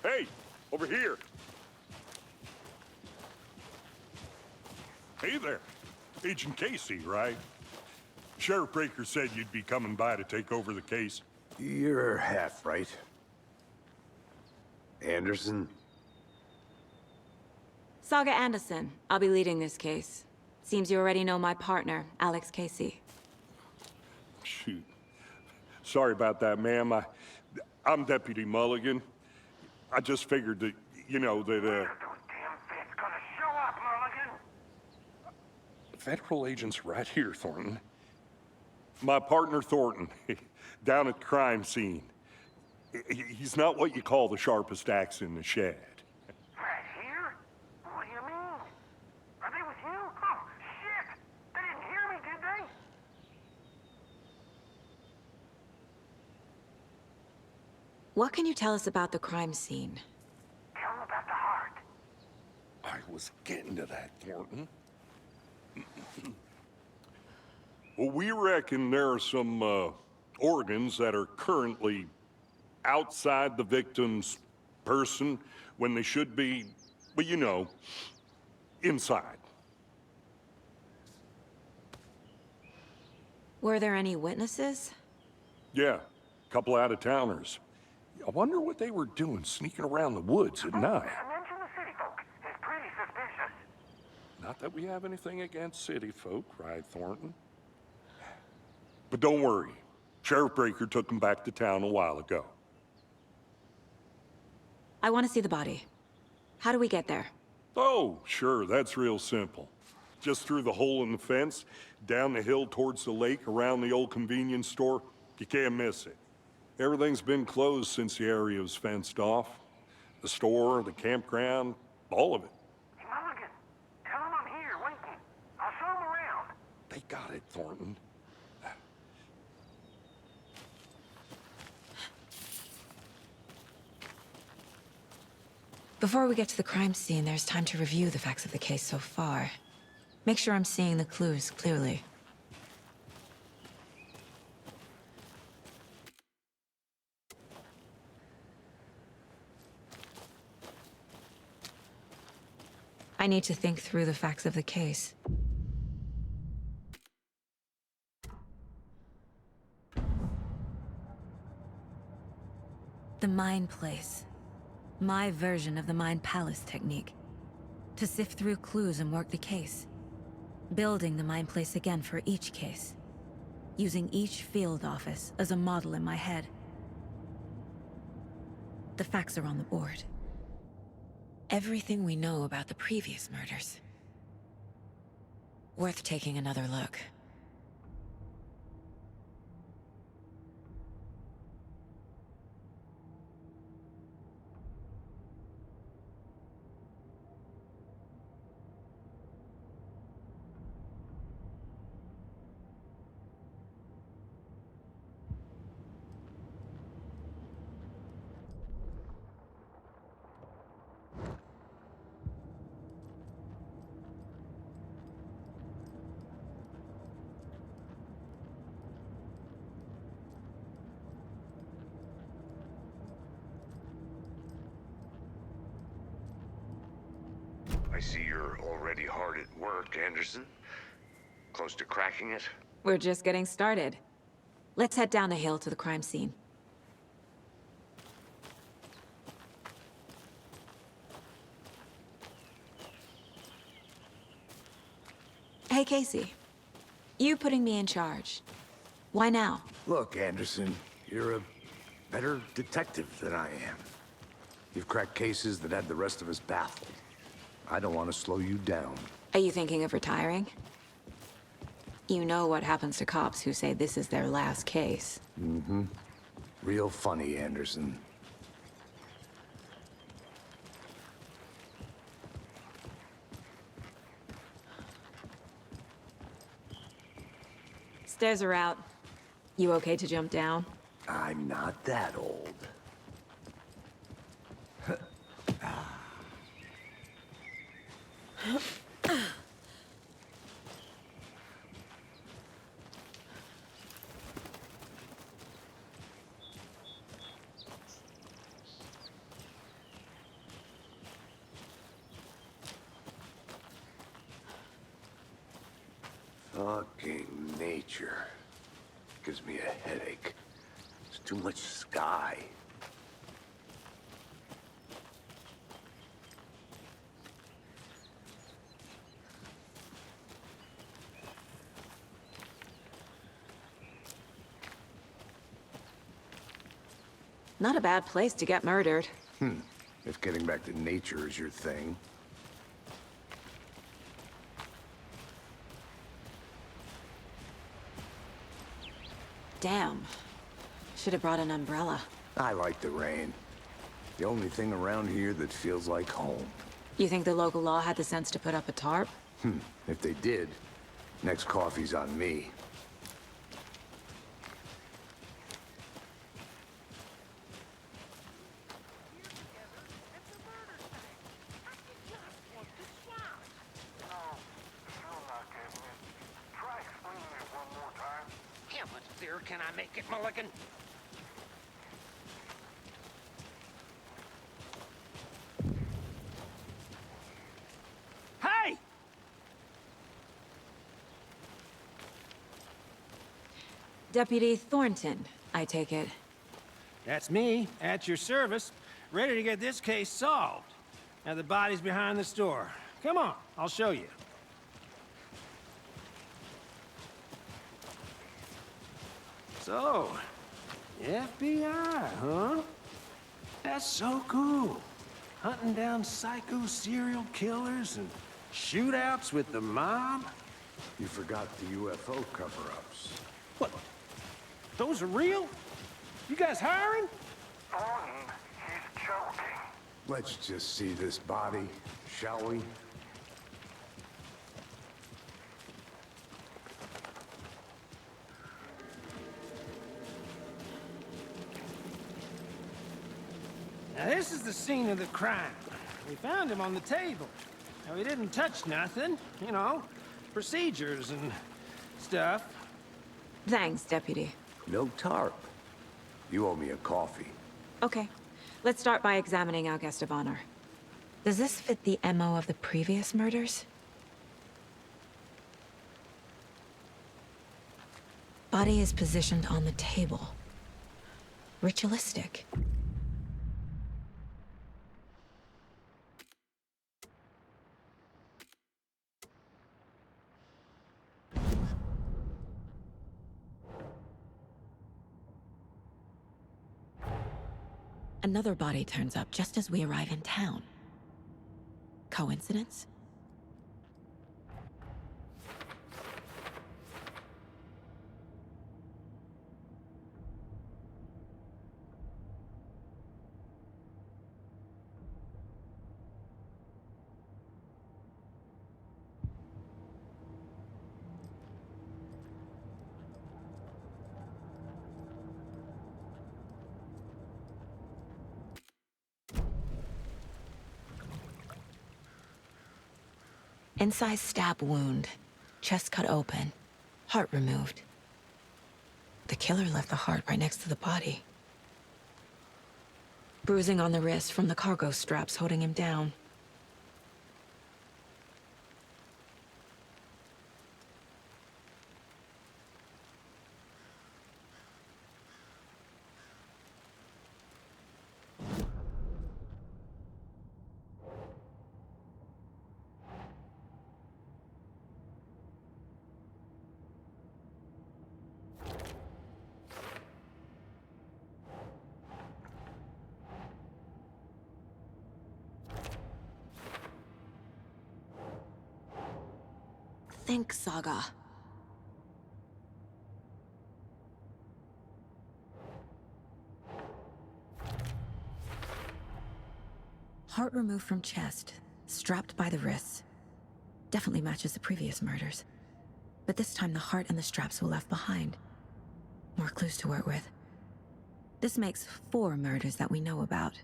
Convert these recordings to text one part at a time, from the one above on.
Hey, over here. Hey there. Agent Casey, right? Sheriff Breaker said you'd be coming by to take over the case. You're half right. Anderson? Saga Anderson. I'll be leading this case. Seems you already know my partner, Alex Casey. Shoot. Sorry about that, ma'am. I'm Deputy Mulligan. I just figured that, Those damn feds gonna show up, Mulligan! Federal agent's right here, Thornton. My partner, Thornton, down at the crime scene. He's not what you call the sharpest axe in the shed. Right here? What do you mean? Are they with you? Oh, shit! They didn't hear me, did they? What can you tell us about the crime scene? Tell them about the heart. I was getting to that, Thornton. Well, we reckon there are some organs that are currently outside the victim's person when they should be, well, you know, inside. Were there any witnesses? Yeah, a couple out-of-towners. I wonder what they were doing sneaking around the woods at night. Mention the city folk. It's pretty suspicious. Not that we have anything against city folk, right, Thornton? But don't worry. Sheriff Breaker took him back to town a while ago. I want to see the body. How do we get there? Oh, sure, that's real simple. Just through the hole in the fence, down the hill towards the lake, around the old convenience store. You can't miss it. Everything's been closed since the area was fenced off. The store, the campground, all of it. Hey, Mulligan, tell them I'm here, waiting. I'll show them around. They got it, Thornton. Before we get to the crime scene, there's time to review the facts of the case so far. Make sure I'm seeing the clues clearly. I need to think through the facts of the case. The Mind Place. My version of the Mind Palace technique. To sift through clues and work the case. Building the Mind Place again for each case. Using each field office as a model in my head. The facts are on the board. Everything we know about the previous murders. Worth taking another look. I see you're already hard at work, Anderson. Close to cracking it? We're just getting started. Let's head down the hill to the crime scene. Hey, Casey. You putting me in charge. Why now? Look, Anderson, you're a better detective than I am. You've cracked cases that had the rest of us baffled. I don't want to slow you down. Are you thinking of retiring? You know what happens to cops who say this is their last case. Mm-hmm. Real funny, Anderson. Stairs are out. You okay to jump down? I'm not that old. Fucking nature. Gives me a headache. There's too much sky. Not a bad place to get murdered. If getting back to nature is your thing. Damn. Should have brought an umbrella. I like the rain. The only thing around here that feels like home. You think the local law had the sense to put up a tarp? If they did, next coffee's on me. Still not getting it. Try explaining it one more time. How much clearer can I make it, Mulligan? Hey! Deputy Thornton, I take it. That's me, at your service, ready to get this case solved. Now the body's behind the store. Come on, I'll show you. So, FBI, huh? That's so cool. Hunting down psycho serial killers and shootouts with the mob? You forgot the UFO cover-ups. What? Those are real? You guys hiring? Thornton, he's joking. Let's just see this body, shall we? Now this is the scene of the crime. We found him on the table. Now he didn't touch nothing, you know, procedures and stuff. Thanks, Deputy. No tarp. You owe me a coffee. Okay. Let's start by examining our guest of honor. Does this fit the MO of the previous murders? Body is positioned on the table. Ritualistic. Another body turns up just as we arrive in town. Coincidence? Incised stab wound, chest cut open, heart removed. The killer left the heart right next to the body. Bruising on the wrist from the cargo straps holding him down. Think, Saga. Heart removed from chest, strapped by the wrists. Definitely matches the previous murders. But this time the heart and the straps were left behind. More clues to work with. This makes 4 murders that we know about.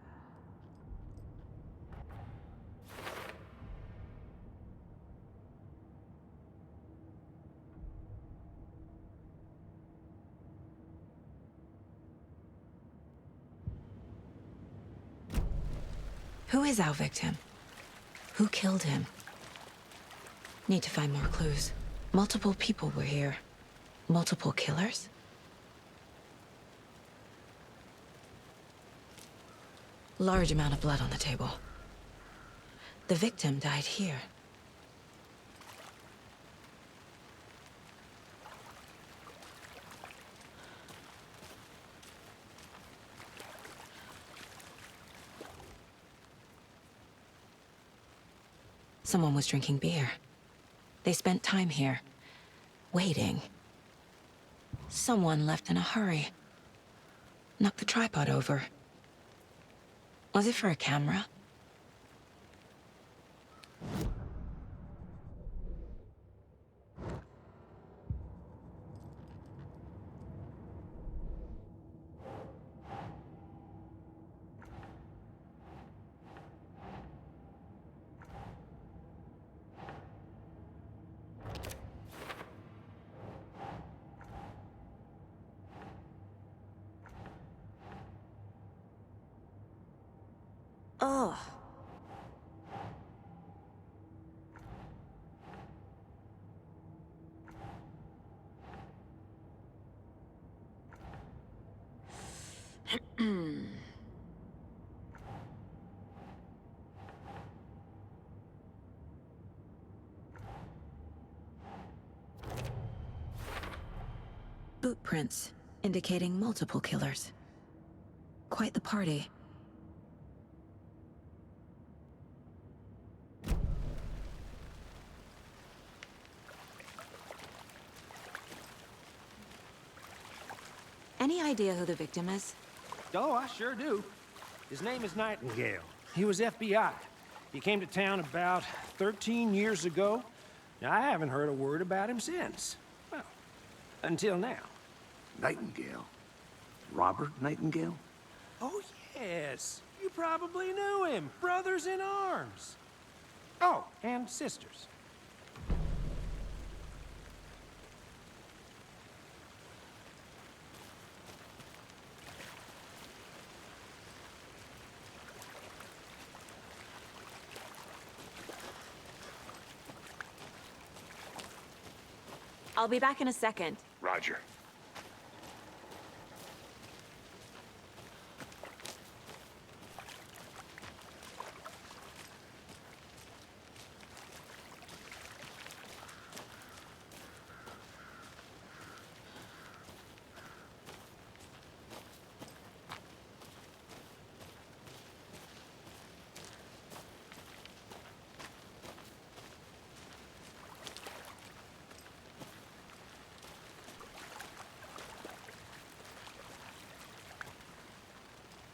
Who is our victim? Who killed him? Need to find more clues. Multiple people were here. Multiple killers? Large amount of blood on the table. The victim died here. Someone was drinking beer. They spent time here, waiting. Someone left in a hurry. Knocked the tripod over. Was it for a camera? Oh. Boot prints, indicating multiple killers. Quite the party. Any idea who the victim is? Oh, I sure do. His name is Nightingale. He was FBI. He came to town about 13 years ago. Now, I haven't heard a word about him since. Well, until now. Nightingale? Robert Nightingale? Oh, yes. You probably knew him. Brothers in arms. Oh, and sisters. I'll be back in a second. Roger.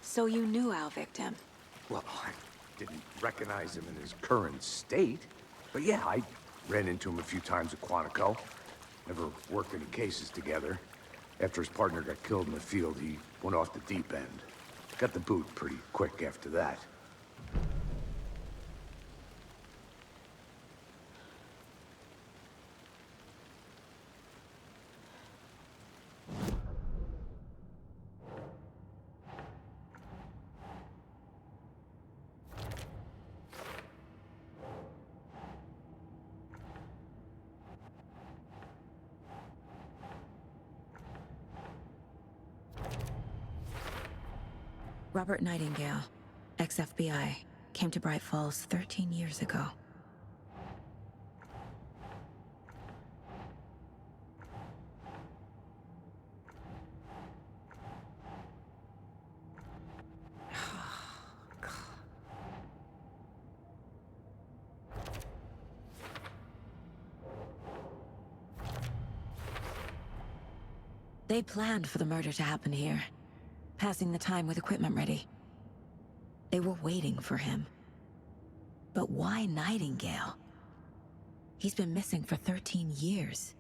So you knew our victim? Well, I didn't recognize him in his current state. But yeah, I ran into him a few times at Quantico. Never worked any cases together. After his partner got killed in the field, he went off the deep end. Got the boot pretty quick after that. Robert Nightingale, ex-FBI, came to Bright Falls 13 years ago. They planned for the murder to happen here, passing the time with equipment ready. They were waiting for him. But why Nightingale? He's been missing for 13 years.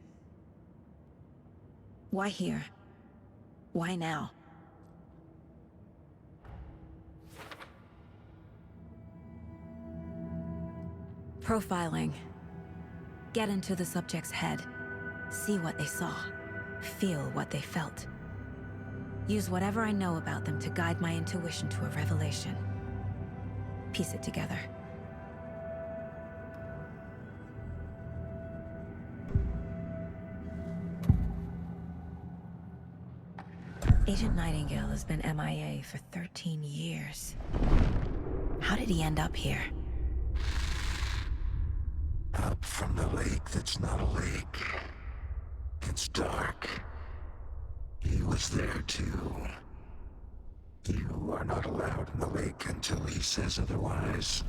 Why here? Why now? Profiling. Get into the subject's head. See what they saw. Feel what they felt. Use whatever I know about them to guide my intuition to a revelation. Piece it together. Agent Nightingale has been MIA for 13 years. How did he end up here? Up from the lake that's not a lake. It's dark. He was there too. You are not allowed in the lake until he says otherwise.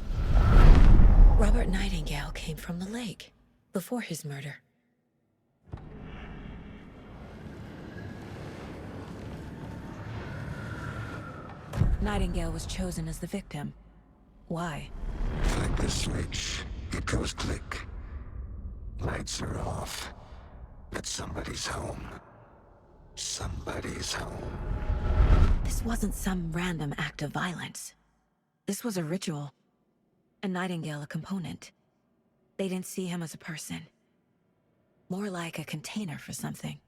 Robert Nightingale came from the lake, before his murder. Nightingale was chosen as the victim. Why? Flick the switch. It goes click. Lights are off. But somebody's home. Somebody's home. This wasn't some random act of violence. This was a ritual. And Nightingale a component. They didn't see him as a person. More like a container for something.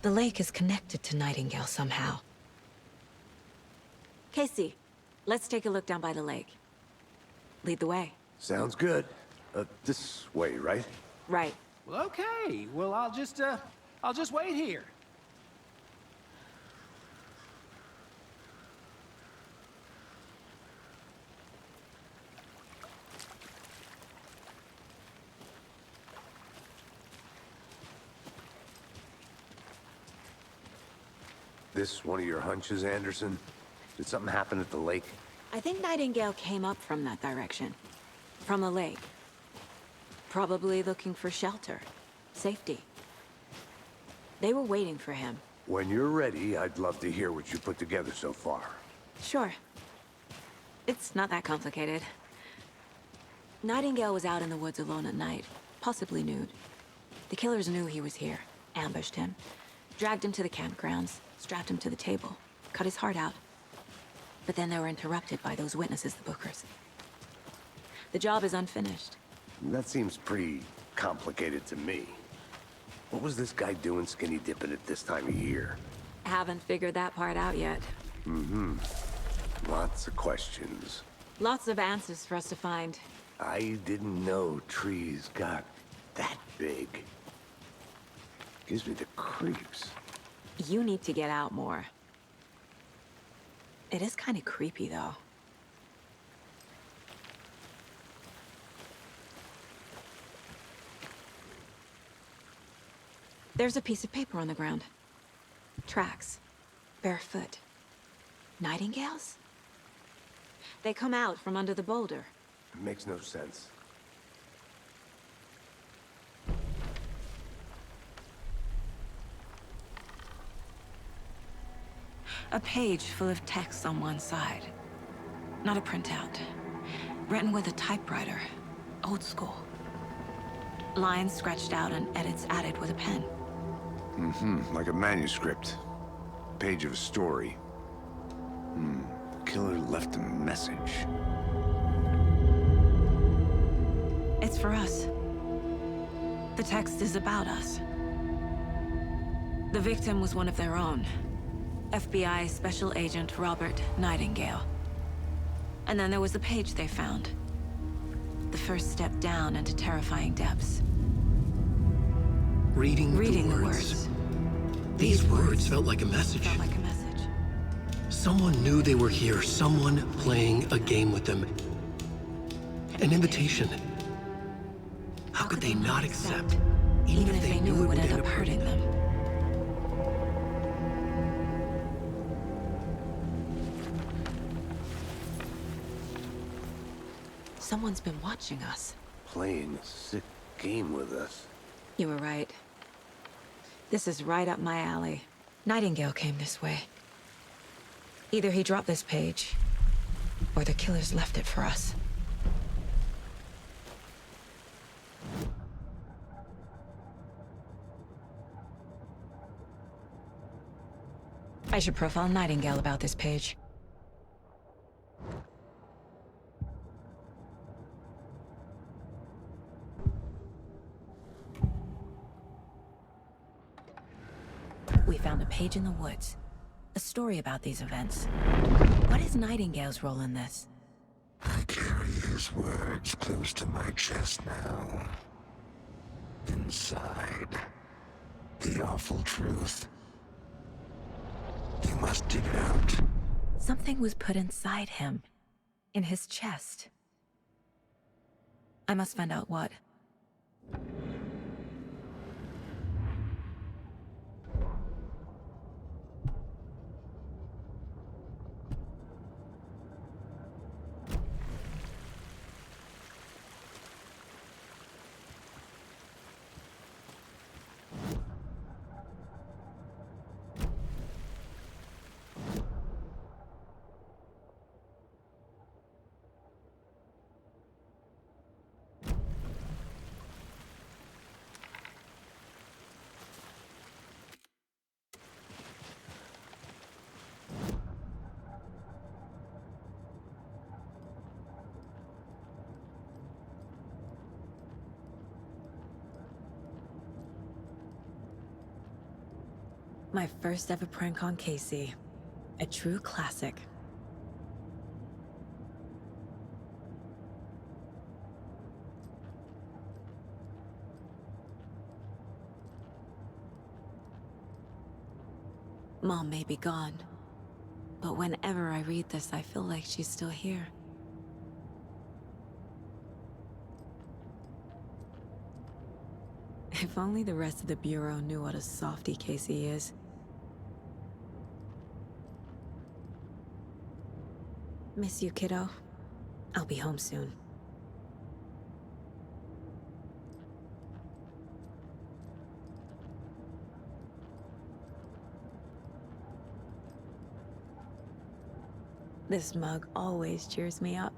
The lake is connected to Nightingale somehow. Casey, let's take a look down by the lake. Lead the way. Sounds good. This way, right? Right. Well, okay. Well, I'll just wait here. This one of your hunches, Anderson? Did something happen at the lake? I think Nightingale came up from that direction. From the lake. Probably looking for shelter. Safety. They were waiting for him. When you're ready, I'd love to hear what you put together so far. Sure. It's not that complicated. Nightingale was out in the woods alone at night, possibly nude. The killers knew he was here, ambushed him, dragged him to the campgrounds, strapped him to the table, cut his heart out. But then they were interrupted by those witnesses, the Bookers. The job is unfinished. That seems pretty complicated to me. What was this guy doing skinny dipping at this time of year? Haven't figured that part out yet. Lots of questions. Lots of answers for us to find. I didn't know trees got that big. Gives me the creeps. You need to get out more. It is kind of creepy, though. There's a piece of paper on the ground. Tracks. Barefoot. Nightingales? They come out from under the boulder. It makes no sense. A page full of text on one side. Not a printout. Written with a typewriter. Old school. Lines scratched out and edits added with a pen. Like a manuscript. Page of a story. Killer left a message. It's for us. The text is about us. The victim was one of their own. FBI Special Agent Robert Nightingale. And then there was the page they found. The first step down into terrifying depths. Reading the words. These words felt like a message. Felt like a message. Someone knew they were here, someone playing a game with them. An invitation. How could they not accept, even if they knew it would end up hurting them? Someone's been watching us. Playing a sick game with us. You were right. This is right up my alley. Nightingale came this way. Either he dropped this page, or the killers left it for us. I should profile Nightingale about this page. We found a page in the woods. A story about these events. What is Nightingale's role in this? I carry his words close to my chest now. Inside, the awful truth. You must dig it out. Something was put inside him. In his chest. I must find out what. My first ever prank on Casey. A true classic. Mom may be gone, but whenever I read this, I feel like she's still here. If only the rest of the Bureau knew what a softy Casey is. Miss you, kiddo. I'll be home soon. This mug always cheers me up.